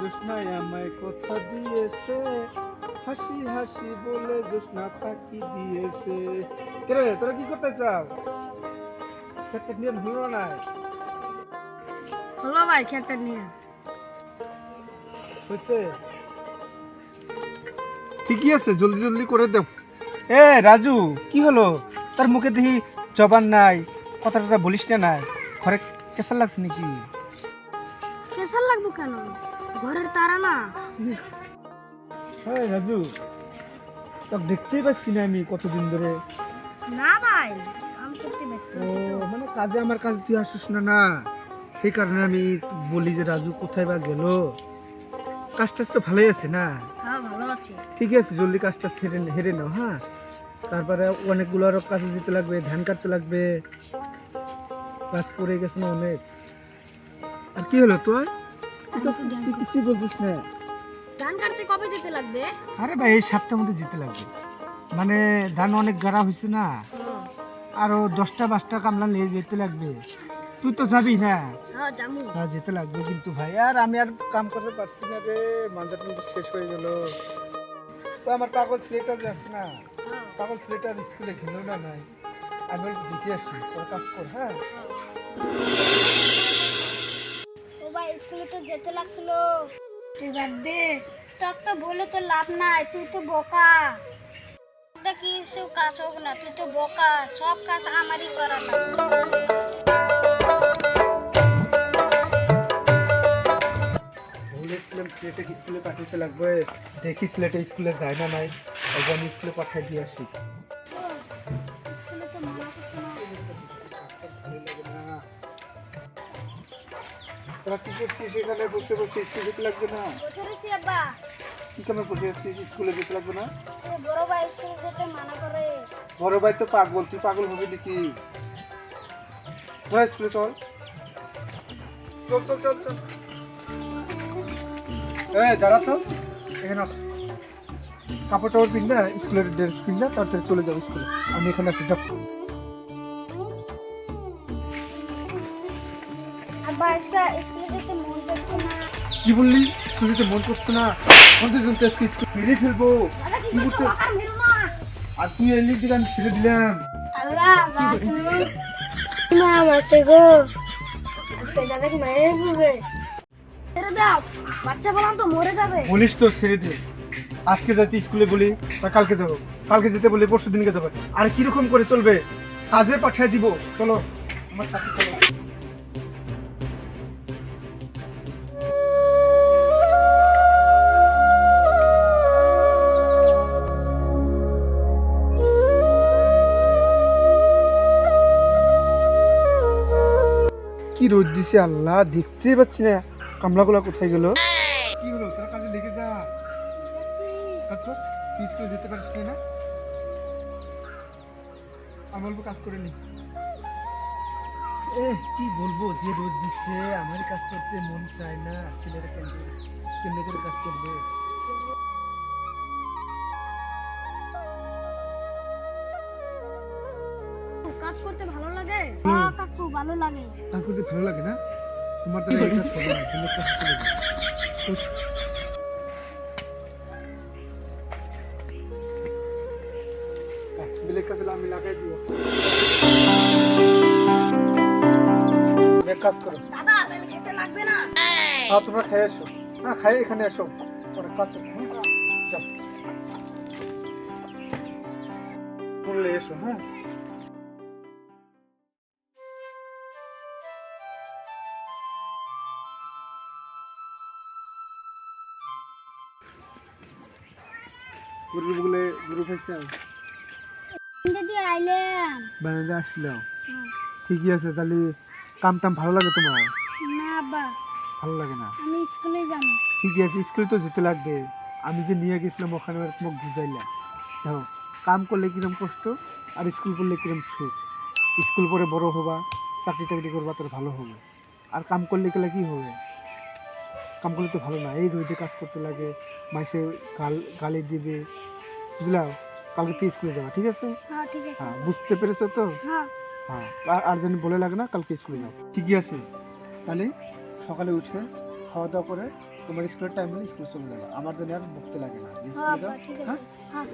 জোৎস্নায় আমায় কথা দিয়েছে, হাসি হাসি বলে জোৎস্না ফাঁকি দিয়েছে। কে তোরা কি করতে চাও? ক্ষেত্রে নিয়ে হলো না। হলো ভাই খেতে নিয়ে হয়েছে, ঠিকই আছে, জলদি জলদি করে দাও। এ রাজু, কি হলো? তার মুখে দেখি জবান নাই, কথাটা বলিস না নাই, ঘরে কেসা লাগছে নাকি? কেসার লাগবো কেন? ঘরের তারা না। হ্যাঁ রাজু, তোকে দেখতেই পাচ্ছি না আমি কতদিন ধরে। না ভাই, আমি করতে ব্যস্ত ও আছি তো। মানে কাজে আমার কাছে তুই আসিস না না, সেই কারণে আমি বলি যে রাজু কোথায় বা গেল। কাজ টাজ তো ভালোই আছে না? হ্যাঁ ভালো আছি। ঠিক আছে, জলদি কাজটা হেরে নাও। হ্যাঁ, তারপরে অনেকগুলো আরো কাজে যেতে লাগবে, ধান কাটতে লাগবে, কাজ পড়ে গেছে না অনেক। আর কি হলো তোর? তুই কিছুই বলছিস না। ধান কাটতে কবে যেতে লাগবে? আরে ভাই, এই সপ্তাহের মধ্যে যেতে লাগবে, মানে ধান অনেক গাড়া হয়েছে না, আরো 10টা-12টা কামলা নিয়ে যেতে লাগবে। তুই তো যাবি না? হ্যাঁ জামু। হ্যাঁ যেতে লাগবে কিন্তু ভাই, আর আমি আর কাম করতে পারছি না রে, মাঞ্জাটা কিন্তু শেষ হয়ে গেল। তো আমার পাগল ছেলেটা যাচ্ছে না, পাগল ছেলেটা স্কুলে গেলেও না নাই, আমি ওকে দেখে আসি, তোর কাজ কর। হ্যাঁ ও ভাই স্কুলে তো যেতে লাগছিল। তুই বাদ দে, তোকে তো বলে তো লাভ নাই, তুই তো বোকা। এটা কিছু কাজ হোক না, তুই তো বোকা, সব কাজ আমারই করা লাগবে। বলেছিলাম ছেলেটাকে স্কুলে পাঠাতে লাগবে, দেখি ছেলেটা স্কুলে যায় না নাই, ওকে আমি স্কুলে পাঠিয়ে দিয়ে আসি। স্কুলে তো মানা করছে না। ভালো লাগে না। তোরা কি করছিস এখানে বসে বসে? স্কুলে যেতে লাগবে না? বসে রয়েছি আব্বা। কি কামে বসে আসছিস? স্কুলে যেতে লাগবে না? ও বড় ভাই স্কুলে যেতে মানা করে। বড় ভাই তো পাগল, তুই পাগল হবি নাকি? চল স্কুলে চল, চল চল চল চল। দাঁড়া তো, এখানে আস। কাপড় টাপড় পিনবা, স্কুলের ড্রেস পিনবা, তাড়াতাড়ি চলে যাবো স্কুলে। আমি এখানে আছি, যাও। আব্বা আজকে স্কুলে যেতে মন করছে না। কি বললি? স্কুল যেতে মন করছে না? মন তো চলতে আজকে স্কুল মেরে ফেলবো। দাদা কি কি করছো? করছে? বাবা মেরো না। আর তুই এলি দিকে আমি ছেড়ে দিলাম। আল্লাহ বাসু মা মাসে গো আজকে দাদাকে মেরে ফেলবে। ছেড়ে দাও, বাচ্চা বললাম তো মরে যাবে। বলিস তো ছেড়ে দে। আজকে যাতে স্কুলে বলি বা কালকে যাবো, কালকে যেতে বলি পরশু দিনকে যাবো। আর কিরকম করে চলবে? কাজে পাঠিয়ে দিব। চলো আমার সাথে চলো। কি রোদ দিছে আল্লাহ, দেখতেই পাচ্ছি না কামলাগুলা কোথায় গেল। কি হলো, তোরা কাজে লেগে যা। কাজ কর, তুই স্কুলে যেতে পারিস না? আমি বলবো কাজ করে নি। কি বলবো, যে রোদ দিচ্ছে আমার কাজ করতে মন চায় না। ছেলেরা কেমনে করে কাজ করবে? কাজ করতে ভালো লাগে? হ্যাঁ কাকু ভালো লাগে। কাজ করতে ভালো লাগে না? তোমার তো এই কাজ হবে না, তুমি কাজ করে দাও। বিলের কাজ আমি লাগাই দিও। কাজ করো। দাদা তাহলে খেতে লাগবে না। হ্যাঁ তোমরা খাই এসো, হ্যাঁ খাই এখানে এসো, পরে কাজ আছে। হ্যাঁ যাও, বললে এসো। হ্যাঁ গরু বলে গরু খাইছে দিদি আইলাম। বানাতে আসলাম। ঠিকই আছে, তাহলে কাম টাম ভালো লাগে তোমার? না বা ভালো লাগে না? আমি স্কুলে যাব। ঠিকই আছে, স্কুলে তো যেতে লাগবে। আমি যে নিয়ে গেছিলাম ওখানে তোমাকে বুঝাইলাম। দেখো, কাম করলে কিরম কষ্ট আর স্কুল পড়লে কিরম সুখ। স্কুল পড়ে বড় হবা, চাকরি টাকরি করবা, তোর ভালো হবে। আর কাম করলে গেলে কি হবে? কাম করলে তো ভালো না, এই রোদে কাজ করতে লাগে, মাসে গালি দিবে, বুঝলাম। কালকে তুই স্কুলে যাবা, ঠিক আছে? হ্যাঁ ঠিক আছে। হ্যাঁ বুঝতে পেরেছো তো? হ্যাঁ হ্যাঁ, আর জানি বলে লাগে না, কালকে স্কুলে যাও। ঠিকই আছে, তাহলে সকালে উঠে খাওয়া দাওয়া করে তোমার স্কুলের টাইম হলে স্কুল চলে যাবে, আমার জন্য আর বকতে লাগে না যে হ্যাঁ স্কুলে যাও। আব্বা ঠিক হ্যাঁ আছে হ্যাঁ